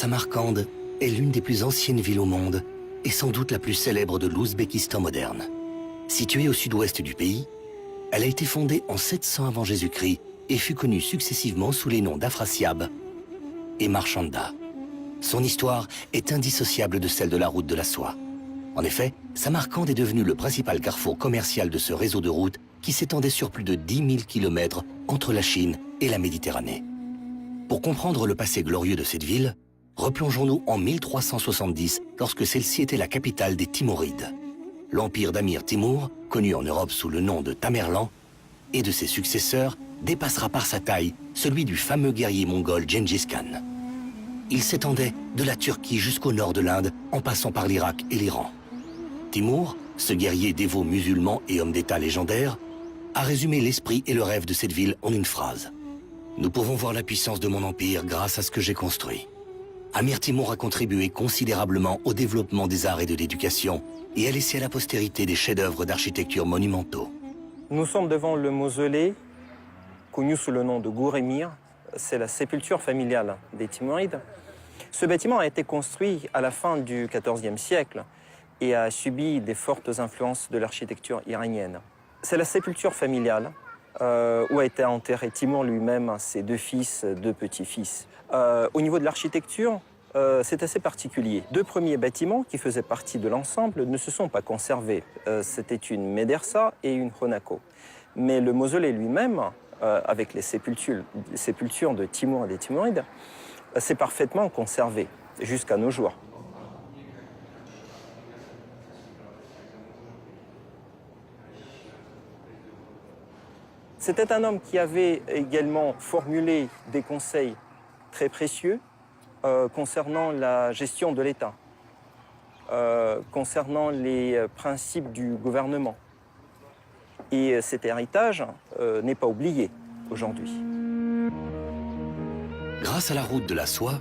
Samarcande est l'une des plus anciennes villes au monde et sans doute la plus célèbre de l'Ouzbékistan moderne. Située au sud-ouest du pays, elle a été fondée en 700 avant Jésus-Christ et fut connue successivement sous les noms d'Afrasiab et Marchanda. Son histoire est indissociable de celle de la route de la soie. En effet, Samarcande est devenue le principal carrefour commercial de ce réseau de routes qui s'étendait sur plus de 10 000 km entre la Chine et la Méditerranée. Pour comprendre le passé glorieux de cette ville, replongeons-nous en 1370, lorsque celle-ci était la capitale des Timurides. L'empire d'Amir Timur, connu en Europe sous le nom de Tamerlan, et de ses successeurs, dépassera par sa taille celui du fameux guerrier mongol Gengis Khan. Il s'étendait de la Turquie jusqu'au nord de l'Inde, en passant par l'Irak et l'Iran. Timur, ce guerrier dévot musulman et homme d'État légendaire, a résumé l'esprit et le rêve de cette ville en une phrase. Nous pouvons voir la puissance de mon empire grâce à ce que j'ai construit. Amir Timur a contribué considérablement au développement des arts et de l'éducation et a laissé à la postérité des chefs-d'œuvre d'architecture monumentaux. Nous sommes devant le mausolée, connu sous le nom de Gour-Emir. C'est la sépulture familiale des Timurides. Ce bâtiment a été construit à la fin du XIVe siècle et a subi des fortes influences de l'architecture iranienne. C'est la sépulture familiale où a été enterré Timur lui-même, ses 2 fils, 2 petits-fils. Au niveau de l'architecture, c'est assez particulier. 2 premiers bâtiments qui faisaient partie de l'ensemble ne se sont pas conservés. C'était une médersa et une honako. Mais le mausolée lui-même, avec les sépultures de Timur et des Timurides, s'est parfaitement conservé jusqu'à nos jours. C'était un homme qui avait également formulé des conseils très précieux concernant la gestion de l'État, concernant les principes du gouvernement. Et cet héritage n'est pas oublié aujourd'hui. Grâce à la route de la soie,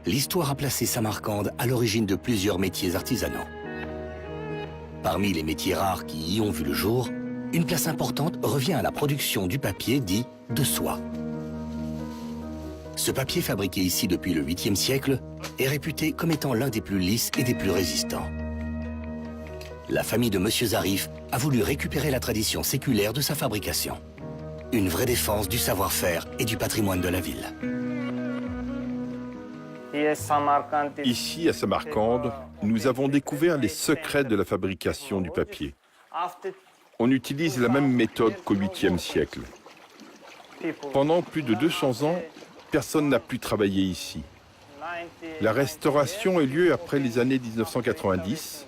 l'histoire a placé Samarcande à l'origine de plusieurs métiers artisanaux. Parmi les métiers rares qui y ont vu le jour, une place importante revient à la production du papier dit de soie. Ce papier, fabriqué ici depuis le 8e siècle, est réputé comme étant l'un des plus lisses et des plus résistants. La famille de Monsieur Zarif a voulu récupérer la tradition séculaire de sa fabrication. Une vraie défense du savoir-faire et du patrimoine de la ville. Ici, à Samarcande, nous avons découvert les secrets de la fabrication du papier. On utilise la même méthode qu'au 8e siècle. Pendant plus de 200 ans, personne n'a pu travailler ici. La restauration a eu lieu après les années 1990,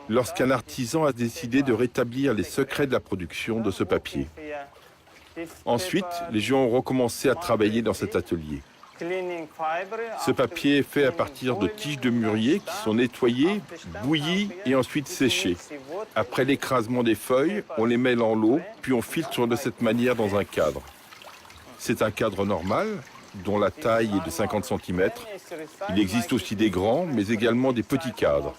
lorsqu'un artisan a décidé de rétablir les secrets de la production de ce papier. Ensuite, les gens ont recommencé à travailler dans cet atelier. Ce papier est fait à partir de tiges de mûrier qui sont nettoyées, bouillies et ensuite séchées. Après l'écrasement des feuilles, on les mêle en l'eau, puis on filtre de cette manière dans un cadre. C'est un cadre normal, dont la taille est de 50 cm. Il existe aussi des grands, mais également des petits cadres.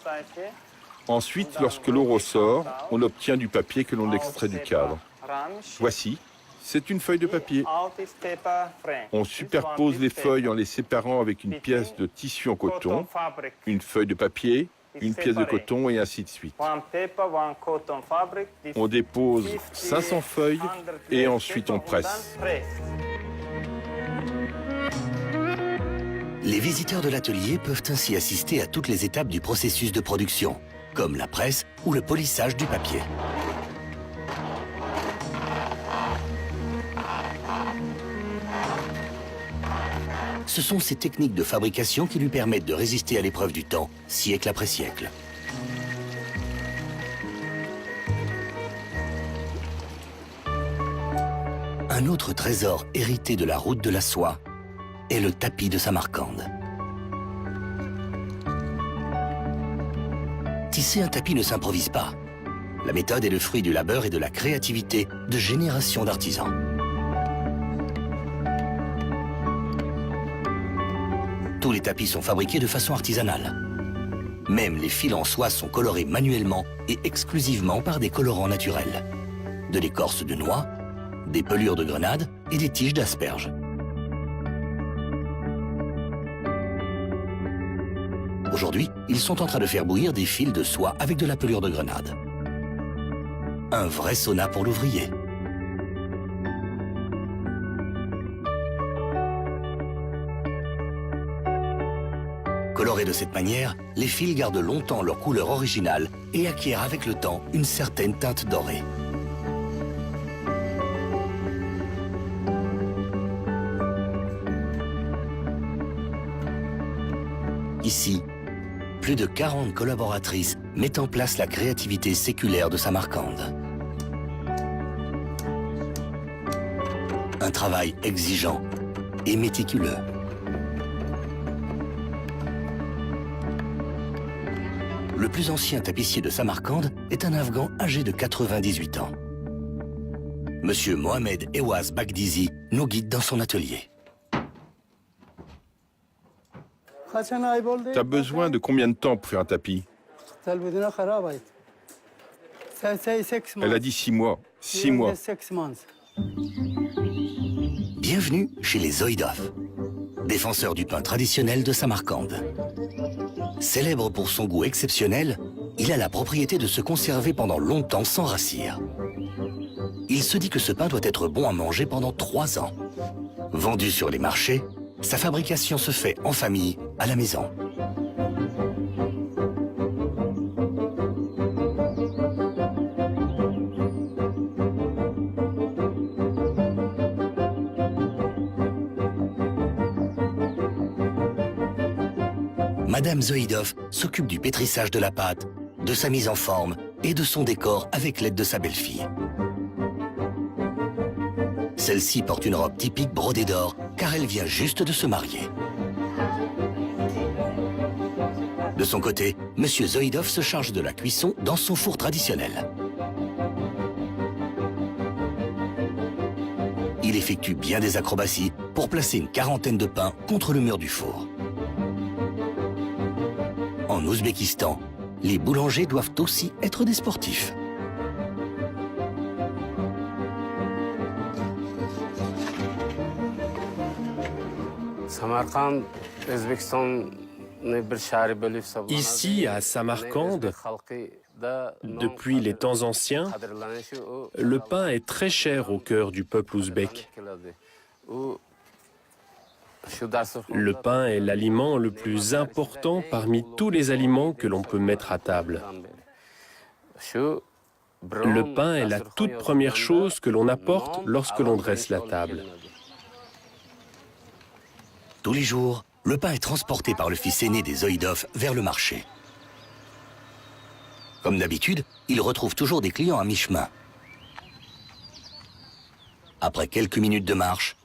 Ensuite, lorsque l'eau ressort, on obtient du papier que l'on extrait du cadre. Voici. C'est une feuille de papier. On superpose les feuilles en les séparant avec une pièce de tissu en coton, une feuille de papier, une pièce de coton et ainsi de suite. On dépose 500 feuilles et ensuite on presse. Les visiteurs de l'atelier peuvent ainsi assister à toutes les étapes du processus de production, comme la presse ou le polissage du papier. Ce sont ces techniques de fabrication qui lui permettent de résister à l'épreuve du temps, siècle après siècle. Un autre trésor hérité de la route de la soie est le tapis de Samarcande. Tisser un tapis ne s'improvise pas. La méthode est le fruit du labeur et de la créativité de générations d'artisans. Tous les tapis sont fabriqués de façon artisanale. Même les fils en soie sont colorés manuellement et exclusivement par des colorants naturels. De l'écorce de noix, des pelures de grenade et des tiges d'asperges. Aujourd'hui, ils sont en train de faire bouillir des fils de soie avec de la pelure de grenade. Un vrai sauna pour l'ouvrier. Colorés de cette manière, les fils gardent longtemps leur couleur originale et acquièrent avec le temps une certaine teinte dorée. Ici, plus de 40 collaboratrices mettent en place la créativité séculaire de Samarcande. Un travail exigeant et méticuleux. Le plus ancien tapissier de Samarcande est un Afghan âgé de 98 ans. Monsieur Mohamed Ewaz Bagdizi nous guide dans son atelier. T'as besoin de combien de temps pour faire un tapis? Elle a dit 6 mois. 6 mois. Bienvenue chez les Zoïdov, défenseurs du pain traditionnel de Samarcande. Célèbre pour son goût exceptionnel, il a la propriété de se conserver pendant longtemps sans rassir. Il se dit que ce pain doit être bon à manger pendant 3 ans. Vendu sur les marchés, sa fabrication se fait en famille, à la maison. Madame Zoïdov s'occupe du pétrissage de la pâte, de sa mise en forme et de son décor avec l'aide de sa belle-fille. Celle-ci porte une robe typique brodée d'or car elle vient juste de se marier. De son côté, Monsieur Zoïdov se charge de la cuisson dans son four traditionnel. Il effectue bien des acrobaties pour placer une quarantaine de pains contre le mur du four. En Ouzbékistan, les boulangers doivent aussi être des sportifs. Ici, à Samarcande, depuis les temps anciens, le pain est très cher au cœur du peuple ouzbek. Le pain est l'aliment le plus important parmi tous les aliments que l'on peut mettre à table. Le pain est la toute première chose que l'on apporte lorsque l'on dresse la table. Tous les jours, le pain est transporté par le fils aîné des Zoïdov vers le marché. Comme d'habitude, il retrouve toujours des clients à mi-chemin. Après quelques minutes de marche,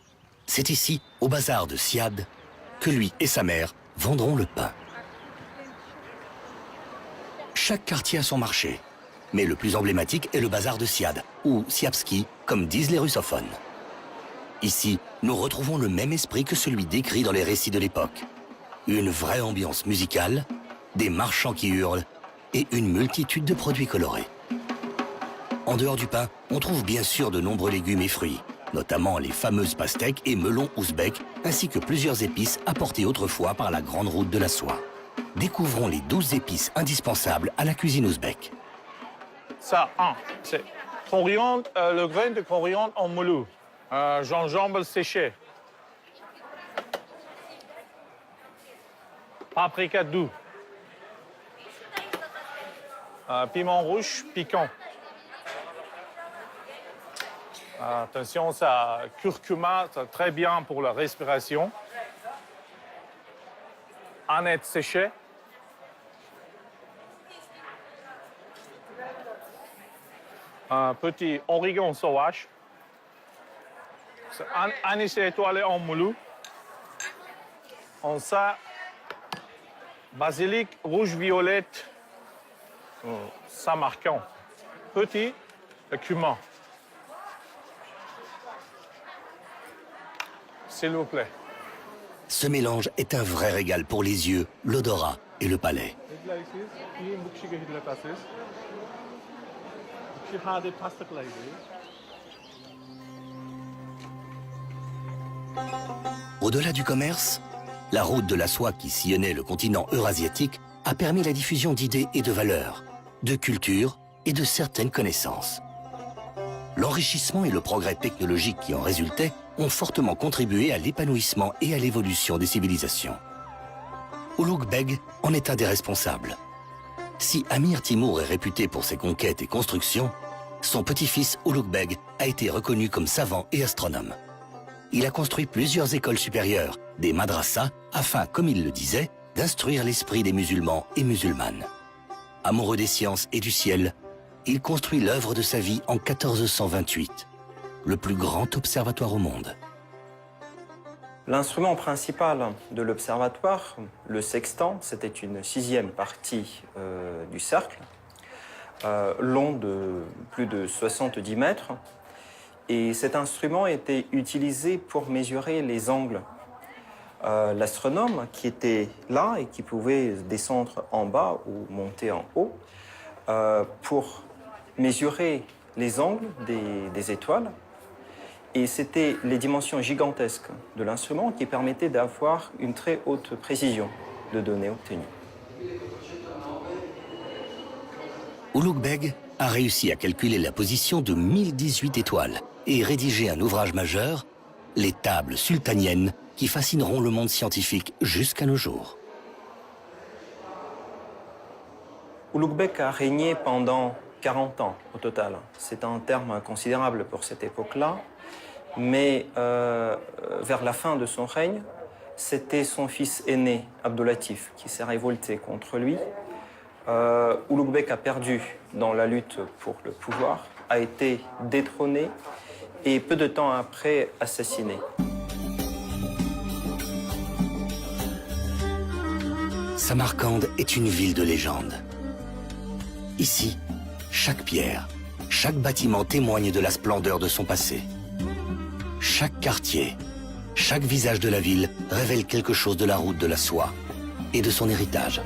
c'est ici, au bazar de Siad, que lui et sa mère vendront le pain. Chaque quartier a son marché, mais le plus emblématique est le bazar de Siad, ou Siabski, comme disent les russophones. Ici, nous retrouvons le même esprit que celui décrit dans les récits de l'époque. Une vraie ambiance musicale, des marchands qui hurlent et une multitude de produits colorés. En dehors du pain, on trouve bien sûr de nombreux légumes et fruits, notamment les fameuses pastèques et melons ouzbeks, ainsi que plusieurs épices apportées autrefois par la grande route de la soie. Découvrons les 12 épices indispensables à la cuisine ouzbek. Ça, c'est coriandre, le grain de coriandre en moulu. Gingembre séché. Paprika doux. Piment rouge piquant. Attention, ça, curcuma, c'est très bien pour la respiration. Aneth séchée. Un petit origan sauvage. Anis étoilé en moulu. On ça, basilic rouge-violette, Samarcande. Petit cumin. S'il vous plaît. Ce mélange est un vrai régal pour les yeux, l'odorat et le palais. Au-delà du commerce, la route de la soie qui sillonnait le continent eurasiatique a permis la diffusion d'idées et de valeurs, de cultures et de certaines connaissances. L'enrichissement et le progrès technologique qui en résultaient ont fortement contribué à l'épanouissement et à l'évolution des civilisations. Ulugh Beg en est un des responsables. Si Amir Timur est réputé pour ses conquêtes et constructions, son petit-fils Ulugh Beg a été reconnu comme savant et astronome. Il a construit plusieurs écoles supérieures, des madrasas, afin, comme il le disait, d'instruire l'esprit des musulmans et musulmanes. Amoureux des sciences et du ciel, il construit l'œuvre de sa vie en 1428, le plus grand observatoire au monde. L'instrument principal de l'observatoire, le sextant, c'était une 6e partie du cercle, long de plus de 70 mètres. Et cet instrument était utilisé pour mesurer les angles. L'astronome qui était là et qui pouvait descendre en bas ou monter en haut pour mesurer les angles des étoiles. Et c'était les dimensions gigantesques de l'instrument qui permettaient d'avoir une très haute précision de données obtenues. Ulugh Beg a réussi à calculer la position de 1018 étoiles et rédiger un ouvrage majeur, les tables sultaniennes, qui fascineront le monde scientifique jusqu'à nos jours. Ulugh Beg a régné pendant 40 ans au total. C'est un terme considérable pour cette époque-là. Mais vers la fin de son règne, c'était son fils aîné, Abdou-Latif, qui s'est révolté contre lui. Ulugh Beg a perdu dans la lutte pour le pouvoir, a été détrôné et peu de temps après assassiné. Samarcande est une ville de légende. Ici, chaque pierre, chaque bâtiment témoigne de la splendeur de son passé. Chaque quartier, chaque visage de la ville révèle quelque chose de la route de la soie et de son héritage.